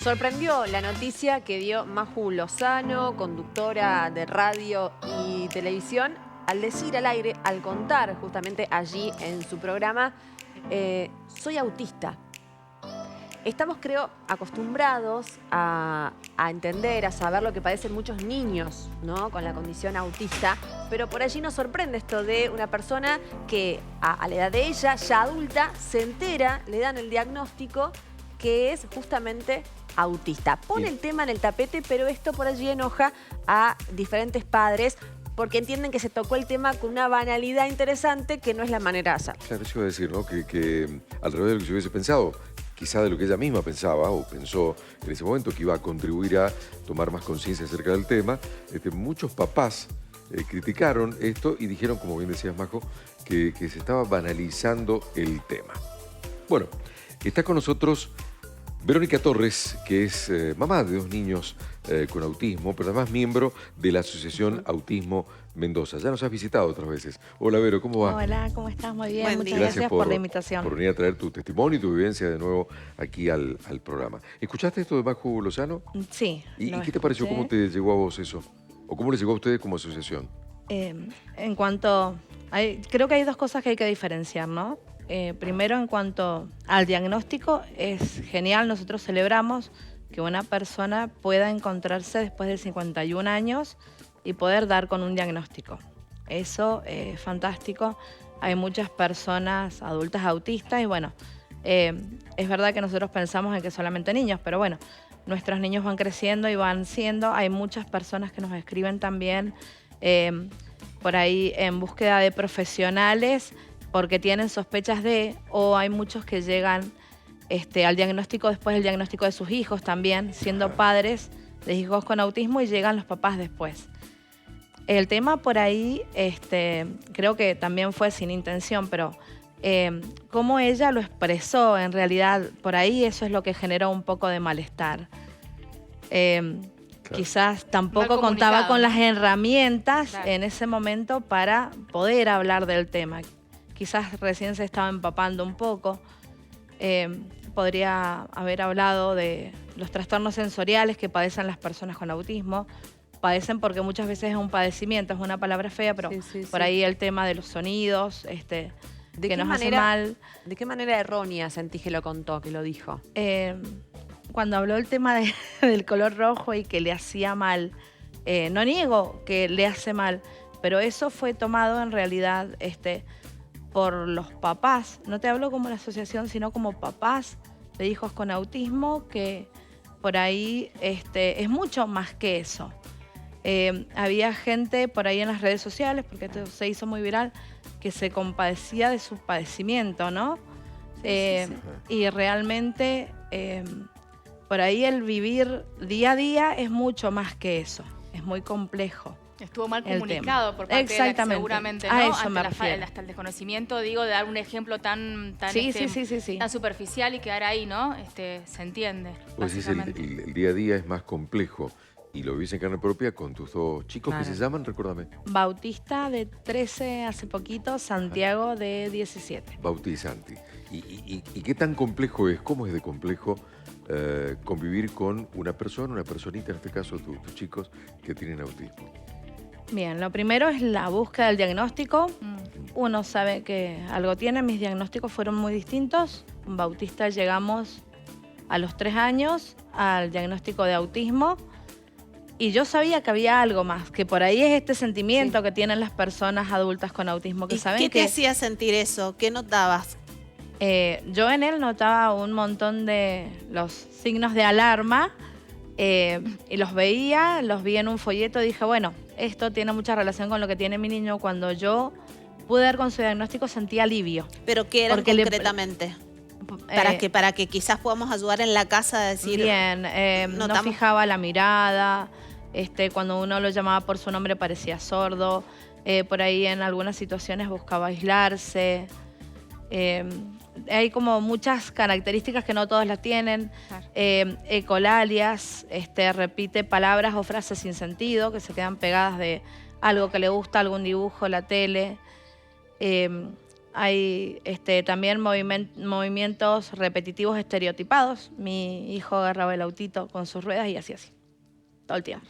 Sorprendió la noticia que dio Maju Lozano, conductora de radio y televisión, al decir al aire, al contar justamente allí en su programa, soy autista. Estamos, creo, acostumbrados a entender, a saber lo que padecen muchos niños, ¿no?, con la condición autista, pero por allí nos sorprende esto de una persona que a la edad de ella, ya adulta, se entera, le dan el diagnóstico que es justamente autista. Pone el tema en el tapete, pero esto por allí enoja a diferentes padres porque entienden que se tocó el tema con una banalidad interesante que no es la manera de hacerlo. Claro, eso iba a decir, ¿no? Que al revés de lo que yo hubiese pensado, quizá de lo que ella misma pensaba o pensó en ese momento que iba a contribuir a tomar más conciencia acerca del tema, muchos papás criticaron esto y dijeron, como bien decías, Majo, que se estaba banalizando el tema. Bueno, está con nosotros Verónica Torres, que es mamá de 2 niños con autismo, pero además miembro de la Asociación Autismo Mendoza. Ya nos has visitado otras veces. Hola, Vero, ¿cómo va? Hola, ¿cómo estás? Muy bien, Buen muchas día. gracias por la invitación. Por venir a traer tu testimonio y tu vivencia de nuevo aquí al programa. ¿Escuchaste esto de Maju Lozano? Sí. ¿Y qué te pareció? ¿Cómo te llegó a vos eso? ¿O cómo les llegó a ustedes como asociación? En cuanto... creo que hay 2 cosas que hay que diferenciar, ¿no? Primero, en cuanto al diagnóstico, es genial, nosotros celebramos que una persona pueda encontrarse después de 51 años y poder dar con un diagnóstico. Eso es fantástico. Hay muchas personas adultas autistas y bueno, es verdad que nosotros pensamos en que solamente niños, pero bueno, nuestros niños van creciendo y van siendo. Hay muchas personas que nos escriben también por ahí en búsqueda de profesionales porque tienen sospechas de, o hay muchos que llegan al diagnóstico después del diagnóstico de sus hijos también, siendo padres de hijos con autismo y llegan los papás después. El tema por ahí, creo que también fue sin intención, pero cómo ella lo expresó en realidad, por ahí eso es lo que generó un poco de malestar. Claro. Quizás tampoco contaba con las herramientas en ese momento para poder hablar del tema. Quizás recién se estaba empapando un poco. Podría haber hablado de los trastornos sensoriales que padecen las personas con autismo. Padecen porque muchas veces es un padecimiento, es una palabra fea, pero por ahí el tema de los sonidos, que nos hace mal. ¿De qué manera errónea sentís que lo contó, que lo dijo? Cuando habló el tema del color rojo y que le hacía mal, no niego que le hace mal, pero eso fue tomado en realidad por los papás. No te hablo como la asociación, sino como papás de hijos con autismo, que por ahí es mucho más que eso. Había gente por ahí en las redes sociales, porque esto se hizo muy viral, que se compadecía de su padecimiento, ¿no? Y realmente por ahí el vivir día a día es mucho más que eso, es muy complejo. Estuvo mal comunicado por parte de la que seguramente, ¿no? A eso me refiero. Hasta el desconocimiento, digo, de dar un ejemplo tan superficial y quedar ahí, ¿no? Se entiende. Pues el día a día es más complejo. Y lo vivís en carne propia con tus 2 chicos que se llaman, recuérdame. Bautista de 13 hace poquito, Santiago de 17. Bauti y Santi. ¿Y qué tan complejo es? ¿Cómo es de complejo convivir con una personita, en este caso tus chicos, que tienen autismo? Bien, lo primero es la búsqueda del diagnóstico. Uno sabe que algo tiene. Mis diagnósticos fueron muy distintos. Con Bautista llegamos a los 3 años al diagnóstico de autismo. Y yo sabía que había algo más, que por ahí es este sentimiento que tienen las personas adultas con autismo. Que saben ¿Qué te hacía sentir eso? ¿Qué notabas? Yo en él notaba un montón de los signos de alarma y los vi en un folleto y dije, bueno, esto tiene mucha relación con lo que tiene mi niño. Cuando yo pude dar con su diagnóstico sentí alivio. ¿Pero qué era concretamente? Para que quizás podamos ayudar en la casa a decir... Bien, no fijaba la mirada, cuando uno lo llamaba por su nombre parecía sordo, por ahí en algunas situaciones buscaba aislarse. Hay como muchas características que no todos las tienen. Claro. Ecolalias, repite palabras o frases sin sentido que se quedan pegadas de algo que le gusta, algún dibujo, la tele. hay también movimientos repetitivos estereotipados. Mi hijo agarraba el autito con sus ruedas y hacía así, todo el tiempo.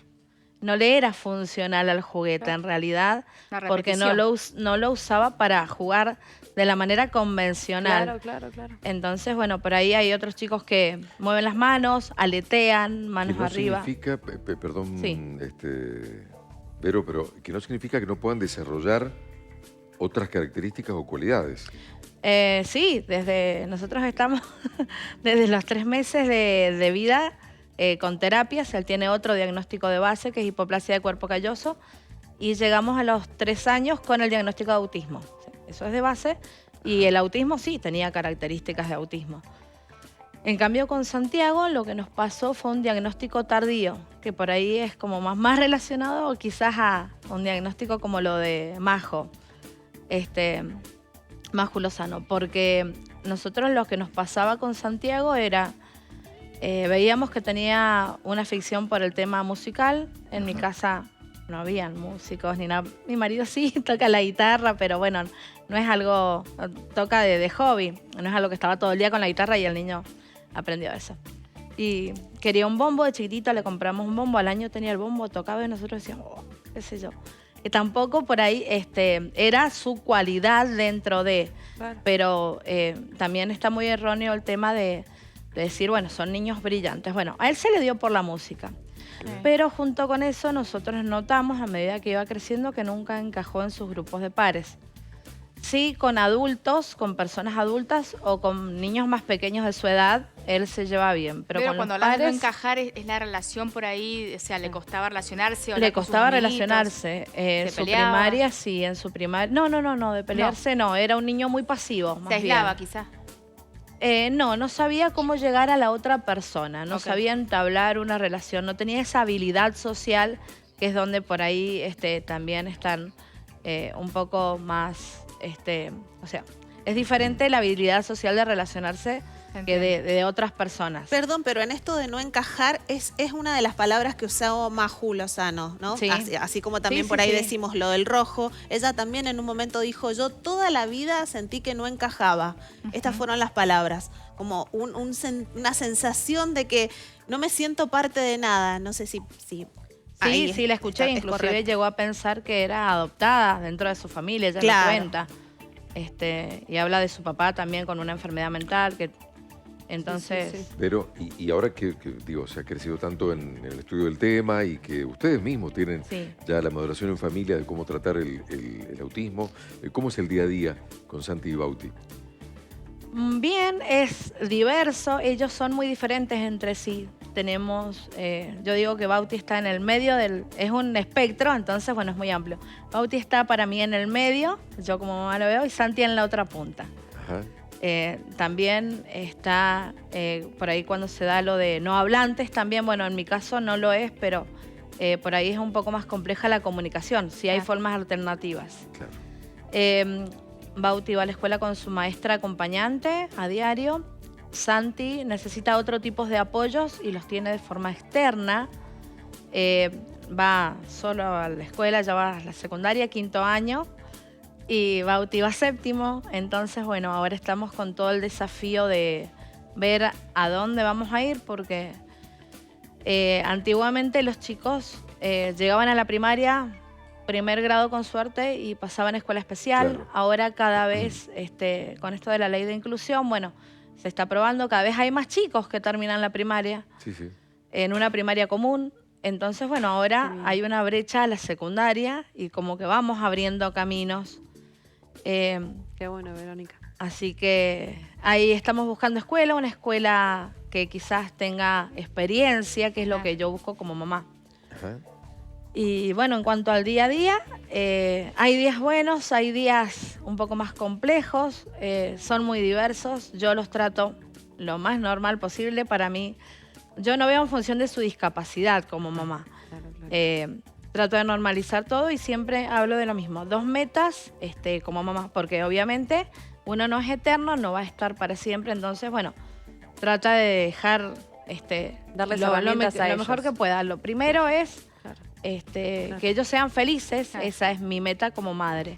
No le era funcional al juguete, en realidad, porque no lo usaba para jugar de la manera convencional. Claro. Entonces, bueno, por ahí hay otros chicos que mueven las manos, aletean, manos arriba. Significa, perdón, Sí. Vero, pero que no significa que no puedan desarrollar otras características o cualidades. Sí, nosotros estamos desde los 3 meses de vida con terapias. Él tiene otro diagnóstico de base, que es hipoplasia de cuerpo calloso, y llegamos a los 3 años con el diagnóstico de autismo. Eso es de base, y el autismo sí tenía características de autismo. En cambio, con Santiago lo que nos pasó fue un diagnóstico tardío, que por ahí es como más relacionado quizás a un diagnóstico como lo de Majo, Majo Lozano, porque nosotros lo que nos pasaba con Santiago era, veíamos que tenía una afición por el tema musical. En mi casa no habían músicos ni nada. Mi marido sí toca la guitarra, pero bueno, no es algo, toca de hobby, no es algo que estaba todo el día con la guitarra, y el niño aprendió eso. Y quería un bombo, de chiquitito le compramos un bombo, al año tenía el bombo, tocaba, y nosotros decíamos, qué sé yo. Que tampoco por ahí era su cualidad dentro de, claro. Pero también está muy erróneo el tema de decir, bueno, son niños brillantes. Bueno, a él se le dio por la música. Pero junto con eso nosotros notamos a medida que iba creciendo que nunca encajó en sus grupos de pares. Sí, con adultos, con personas adultas o con niños más pequeños de su edad, él se lleva bien. Pero con cuando los pares, hablas de no encajar, es la relación por ahí, o sea, le costaba relacionarse. Le costaba relacionarse. En su primaria, sí, en su primaria. No, de pelearse no, era un niño muy pasivo. Se aislaba quizás. No sabía cómo llegar a la otra persona, no sabía entablar una relación, no tenía esa habilidad social, que es donde por ahí también están un poco más, o sea, es diferente la habilidad social de relacionarse que de otras personas. Perdón, pero en esto de no encajar es una de las palabras que usó Majo Lozano, ¿no? Sí. Así como también por ahí decimos lo del rojo. Ella también en un momento dijo, yo toda la vida sentí que no encajaba. Estas fueron las palabras, como una sensación de que no me siento parte de nada. No sé si Sí, la escuché, inclusive llegó a pensar que era adoptada dentro de su familia, ella lo cuenta. Y habla de su papá también con una enfermedad mental, que entonces... Sí. Pero, y ahora que digo, se ha crecido tanto en el estudio del tema, y que ustedes mismos tienen ya la maduración en familia de cómo tratar el autismo, ¿cómo es el día a día con Santi y Bauti? Bien, es diverso, ellos son muy diferentes entre sí. Tenemos, yo digo que Bauti está en el medio es un espectro, entonces bueno, es muy amplio. Bauti está para mí en el medio, yo como mamá lo veo, y Santi en la otra punta. Ajá. También está por ahí cuando se da lo de no hablantes, también, bueno, en mi caso no lo es, pero por ahí es un poco más compleja la comunicación, sí hay formas alternativas. Claro. Bauti va a la escuela con su maestra acompañante a diario. Santi necesita otro tipo de apoyos y los tiene de forma externa. Va solo a la escuela, ya va a la secundaria, 5º año. Y Bauti va 7º, entonces bueno, ahora estamos con todo el desafío de ver a dónde vamos a ir, porque antiguamente los chicos llegaban a la primaria, 1er grado con suerte, y pasaban a escuela especial. Claro. Ahora cada vez, con esto de la ley de inclusión, bueno, se está probando, cada vez hay más chicos que terminan la primaria en una primaria común. Entonces, bueno, ahora hay una brecha a la secundaria y como que vamos abriendo caminos. Qué bueno, Verónica. Así que ahí estamos buscando una escuela que quizás tenga experiencia, que es lo que yo busco como mamá. Ajá. Y bueno, en cuanto al día a día, hay días buenos, hay días un poco más complejos, son muy diversos. Yo los trato lo más normal posible. Para mí, yo no veo en función de su discapacidad como mamá. Claro. Trato de normalizar todo y siempre hablo de lo mismo. 2 metas como mamá, porque obviamente uno no es eterno, no va a estar para siempre. Entonces, bueno, trata de dejar darles herramientas a ellos. Lo mejor que pueda. Lo primero es que ellos sean felices. Esa es mi meta como madre.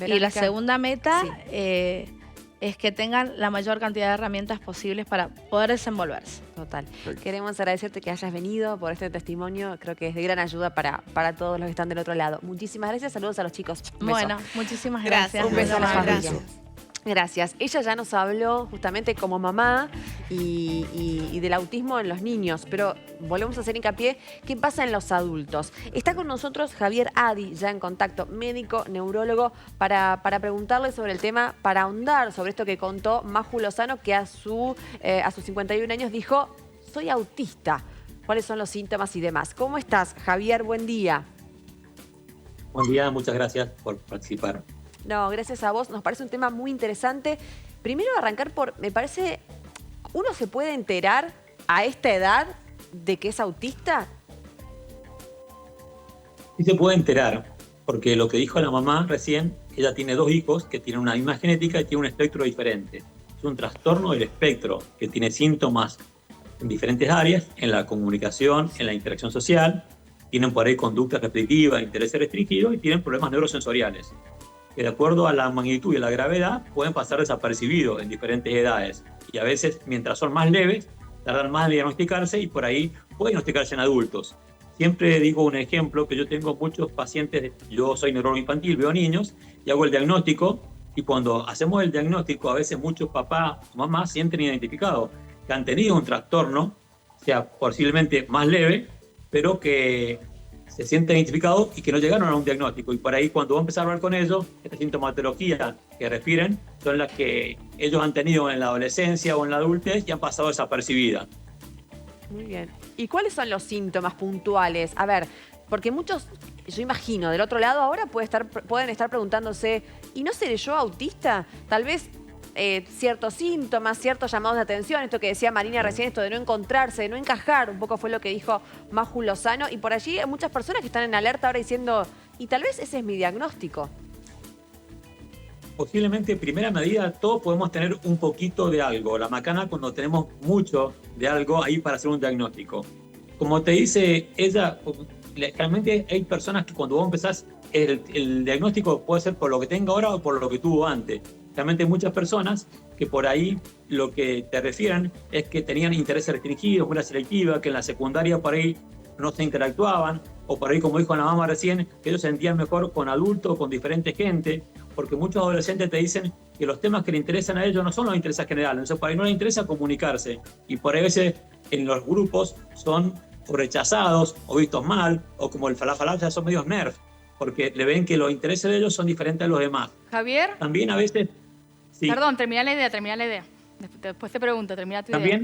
Y la segunda meta es que tengan la mayor cantidad de herramientas posibles para poder desenvolverse. Total. Queremos agradecerte que hayas venido por este testimonio. Creo que es de gran ayuda para todos los que están del otro lado. Muchísimas gracias. Saludos a los chicos. Un beso. Bueno, muchísimas gracias. Un beso a la familia. Gracias. Gracias. Ella ya nos habló justamente como mamá y del autismo en los niños, pero volvemos a hacer hincapié, ¿qué pasa en los adultos? Está con nosotros Javier Adi, ya en contacto, médico, neurólogo, para preguntarle sobre el tema, para ahondar sobre esto que contó Maju Lozano, que a sus 51 años dijo, soy autista. ¿Cuáles son los síntomas y demás? ¿Cómo estás, Javier? Buen día. Buen día, muchas gracias por participar. No, gracias a vos. Nos parece un tema muy interesante. Primero arrancar me parece, ¿uno se puede enterar a esta edad de que es autista? Sí se puede enterar, porque lo que dijo la mamá recién, ella tiene 2 hijos que tienen una misma genética y tienen un espectro diferente. Es un trastorno del espectro que tiene síntomas en diferentes áreas, en la comunicación, en la interacción social, tienen por ahí conducta repetitiva, intereses restringidos y tienen problemas neurosensoriales, que de acuerdo a la magnitud y a la gravedad pueden pasar desapercibidos en diferentes edades. Y a veces, mientras son más leves, tardan más en diagnosticarse y por ahí puede diagnosticarse en adultos. Siempre digo un ejemplo, que yo tengo muchos pacientes, yo soy neurólogo infantil, veo niños y hago el diagnóstico, y cuando hacemos el diagnóstico, a veces muchos papás o mamás sienten identificados que han tenido un trastorno, sea posiblemente más leve, pero que se sienten identificados y que no llegaron a un diagnóstico. Y por ahí, cuando vamos a empezar a hablar con ellos, esta sintomatología que refieren son las que ellos han tenido en la adolescencia o en la adultez y han pasado desapercibidas. Muy bien. ¿Y cuáles son los síntomas puntuales? A ver, porque muchos, yo imagino, del otro lado ahora pueden estar preguntándose, ¿y no seré yo autista? Tal vez ciertos síntomas, ciertos llamados de atención, esto que decía Marina recién, esto de no encontrarse, de no encajar, un poco fue lo que dijo Maju Lozano, y por allí hay muchas personas que están en alerta ahora diciendo, y tal vez ese es mi diagnóstico. Posiblemente, en primera medida, todos podemos tener un poquito de algo. La macana, cuando tenemos mucho de algo ahí para hacer un diagnóstico. Como te dice ella, realmente hay personas que cuando vos empezás, el diagnóstico puede ser por lo que tenga ahora o por lo que tuvo antes. Realmente hay muchas personas que por ahí lo que te refieren es que tenían intereses restringidos, una selectiva, que en la secundaria por ahí no se interactuaban, o por ahí, como dijo la mamá recién, que ellos se sentían mejor con adultos, con diferente gente, porque muchos adolescentes te dicen que los temas que le interesan a ellos no son los intereses generales, entonces por ahí no les interesa comunicarse, y por ahí a veces en los grupos son o rechazados, o vistos mal, o como el falafalafia son medios nerds, porque le ven que los intereses de ellos son diferentes a los demás. Javier. También a veces... Sí. Perdón, termina la idea. Después te pregunto, termina tu idea.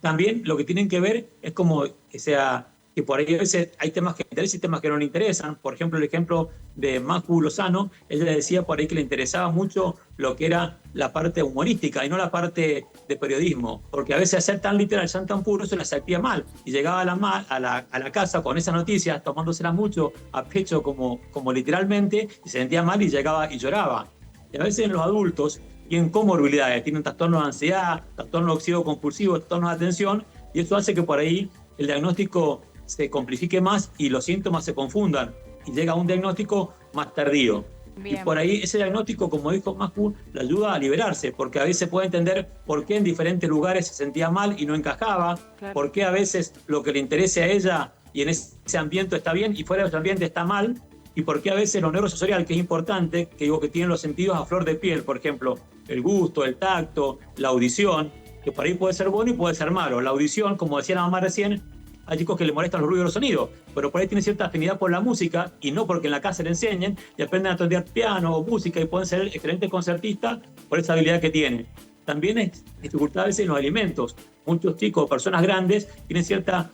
También lo que tienen que ver es como, que por ahí a veces hay temas que le interesan y temas que no le interesan. Por ejemplo, el ejemplo de Maju Lozano, ella le decía por ahí que le interesaba mucho lo que era la parte humorística y no la parte de periodismo, porque a veces hacer tan literal, ser tan puro, se la sentía mal. Y llegaba a la casa con esa noticia, tomándosela mucho a pecho como literalmente, y se sentía mal y llegaba y lloraba. Y a veces en los adultos tienen comorbilidades, tienen trastornos de ansiedad, trastornos obsesivo-compulsivos, trastornos de atención, y eso hace que por ahí el diagnóstico se complique más y los síntomas se confundan y llega a un diagnóstico más tardío. Bien. Y por ahí ese diagnóstico, como dijo Maju, le ayuda a liberarse, porque a veces puede entender por qué en diferentes lugares se sentía mal y no encajaba, claro. Por qué a veces lo que le interese a ella y en ese ambiente está bien y fuera de ese ambiente está mal, y por qué a veces lo neurosensorial, que es importante, que digo que tienen los sentidos a flor de piel, por ejemplo, el gusto, el tacto, la audición, que por ahí puede ser bueno y puede ser malo. La audición, como decía la mamá recién, hay chicos que le molestan los ruidos y los sonidos, pero por ahí tienen cierta afinidad por la música, y no porque en la casa le enseñen y aprenden a tocar piano o música y pueden ser excelentes concertistas por esa habilidad que tienen. También es dificultad a veces en los alimentos. Muchos chicos, personas grandes, tienen cierta,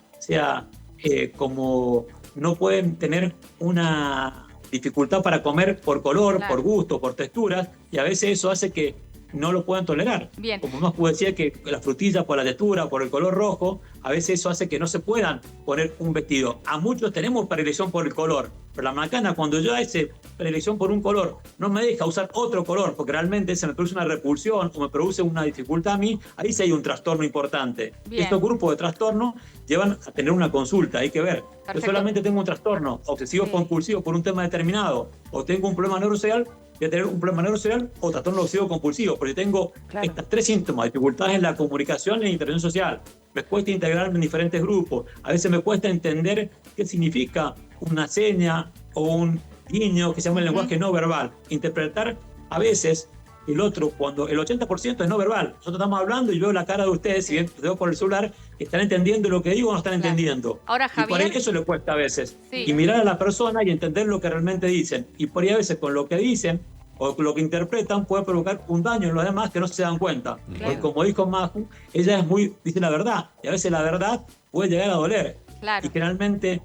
como no pueden tener una dificultad para comer por color, claro. Por gusto, por texturas, y a veces eso hace que no lo puedan tolerar. Bien. Como más puedo decir que la frutilla por la textura, por el color rojo, a veces eso hace que no se puedan poner un vestido. A muchos tenemos predilección por el color, pero la macana, cuando yo hice predilección por un color, no me deja usar otro color, porque realmente se me produce una repulsión o me produce una dificultad a mí, ahí sí hay un trastorno importante. Bien. Estos grupos de trastornos llevan a tener una consulta, hay que ver. Perfecto. Yo solamente tengo un trastorno obsesivo compulsivo por un tema determinado, o tengo un problema neurosocial, voy a tener un problema neurosocial o trastorno obsesivo compulsivo, porque tengo estos 3 síntomas: dificultades en la comunicación e interacción social, me cuesta integrarme en diferentes grupos, a veces me cuesta entender qué significa una seña o un guiño que se llama el lenguaje no verbal, interpretar a veces el otro, cuando el 80% es no verbal. Nosotros estamos hablando y veo la cara de ustedes, si bien veo por el celular, ¿están entendiendo lo que digo o no están entendiendo? Ahora, Javier, y por ahí eso le cuesta a veces. Y mirar a la persona y entender lo que realmente dicen. Y por ahí a veces con lo que dicen o lo que interpretan puede provocar un daño en los demás que no se dan cuenta. Porque como dijo Maju, ella dice la verdad. Y a veces la verdad puede llegar a doler. Y generalmente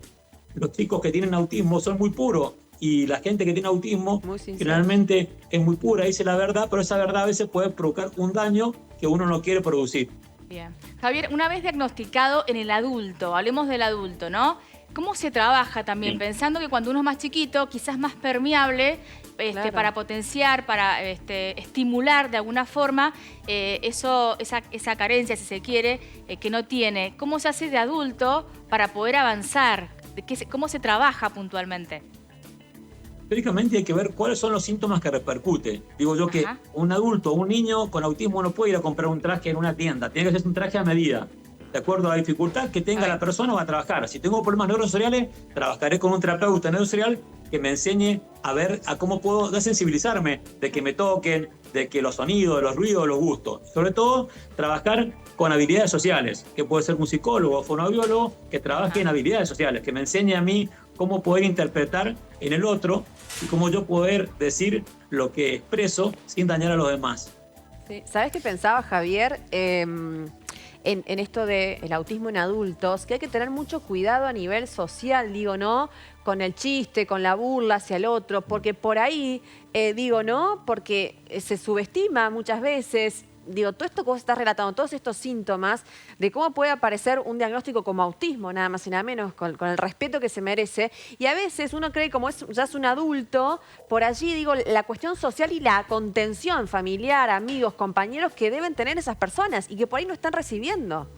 los chicos que tienen autismo son muy puros. Y la gente que tiene autismo generalmente es muy pura, dice la verdad, pero esa verdad a veces puede provocar un daño que uno no quiere producir. Bien. Javier, una vez diagnosticado en el adulto, hablemos del adulto, ¿no? ¿Cómo se trabaja también? Pensando que cuando uno es más chiquito, quizás más permeable para potenciar, para estimular de alguna forma esa carencia, si se quiere, que no tiene. ¿Cómo se hace de adulto para poder avanzar? ¿Cómo se trabaja puntualmente? Teóricamente hay que ver cuáles son los síntomas que repercuten. Digo yo que un adulto o un niño con autismo no puede ir a comprar un traje en una tienda, tiene que ser un traje a medida. De acuerdo a la dificultad que tenga la persona, va a trabajar. Si tengo problemas neurosensoriales, trabajaré con un terapeuta neurosensorial que me enseñe a ver a cómo puedo desensibilizarme de que me toquen, de que los sonidos, los ruidos, los gustos. Sobre todo, trabajar con habilidades sociales, que puede ser un psicólogo o fonoaudiólogo que trabaje en habilidades sociales, que me enseñe a mí cómo poder interpretar en el otro y cómo yo poder decir lo que expreso sin dañar a los demás. Sí. ¿Sabes qué pensaba, Javier? En esto del autismo en adultos, que hay que tener mucho cuidado a nivel social, digo, ¿no? Con el chiste, con la burla hacia el otro, porque por ahí, digo, ¿no? Porque se subestima muchas veces, digo, todo esto que vos estás relatando, todos estos síntomas de cómo puede aparecer un diagnóstico como autismo, nada más y nada menos, con el respeto que se merece. Y a veces uno cree, como ya es un adulto, por allí, digo, la cuestión social y la contención familiar, amigos, compañeros que deben tener esas personas y que por ahí no están recibiendo.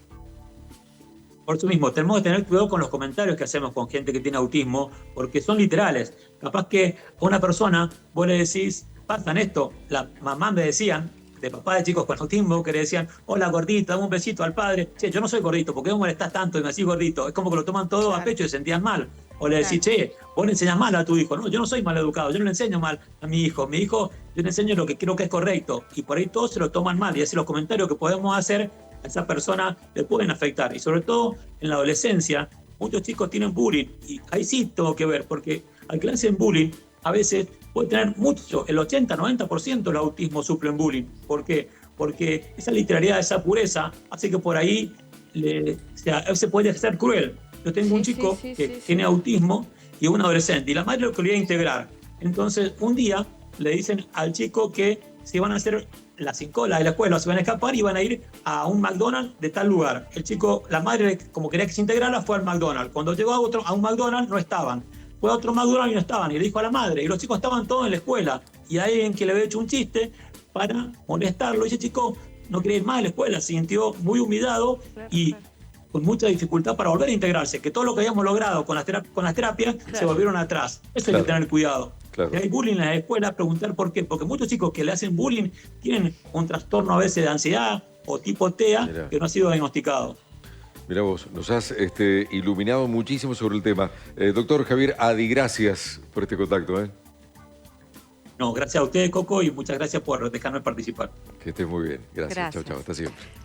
Por eso mismo, tenemos que tener cuidado con los comentarios que hacemos con gente que tiene autismo, porque son literales. Capaz que a una persona vos le decís, pasan esto, la mamá me decían, de papá de chicos con autismo, que le decían, hola gordito, dame un besito al padre. Che, yo no soy gordito, ¿por qué me molestás tanto y me decís gordito? Es como que lo toman todo a pecho y se sentían mal. O le decís, che, vos le enseñás mal a tu hijo. No, yo no soy mal educado, yo no le enseño mal a mi hijo. Mi hijo, yo le enseño lo que creo que es correcto. Y por ahí todos se lo toman mal. Y así los comentarios que podemos hacer a esa persona le pueden afectar. Y sobre todo en la adolescencia, muchos chicos tienen bullying. Y ahí sí tengo que ver, porque al que le hacen bullying, a veces puede tener mucho, el 80-90% del autismo sufre en bullying. ¿Por qué? Porque esa literalidad, esa pureza, hace que por ahí se puede ser cruel. Yo tengo un chico que tiene autismo y un adolescente, y la madre lo quería integrar. Entonces, un día le dicen al chico que se iban a hacer las 5 horas de la escuela, se van a escapar y van a ir a un McDonald's de tal lugar. El chico, la madre, como quería que se integrara, fue al McDonald's. Cuando llegó a un McDonald's, no estaban. Fue a otro McDonald's y no estaban. Y le dijo a la madre. Y los chicos estaban todos en la escuela. Y hay alguien que le había hecho un chiste para molestarlo. Y ese chico no quería ir más a la escuela. Se sintió muy humillado y con mucha dificultad para volver a integrarse. Que todo lo que habíamos logrado con las terapias se volvieron atrás. Eso hay que tener cuidado. Si hay bullying en la escuela, preguntar por qué. Porque muchos chicos que le hacen bullying tienen un trastorno a veces de ansiedad o tipo TEA que no ha sido diagnosticado. Mirá vos, nos has iluminado muchísimo sobre el tema. Doctor Javier Adi, gracias por este contacto. No, gracias a ustedes, Coco, y muchas gracias por dejarme participar. Que estés muy bien. Gracias. Chao, chao. Hasta siempre.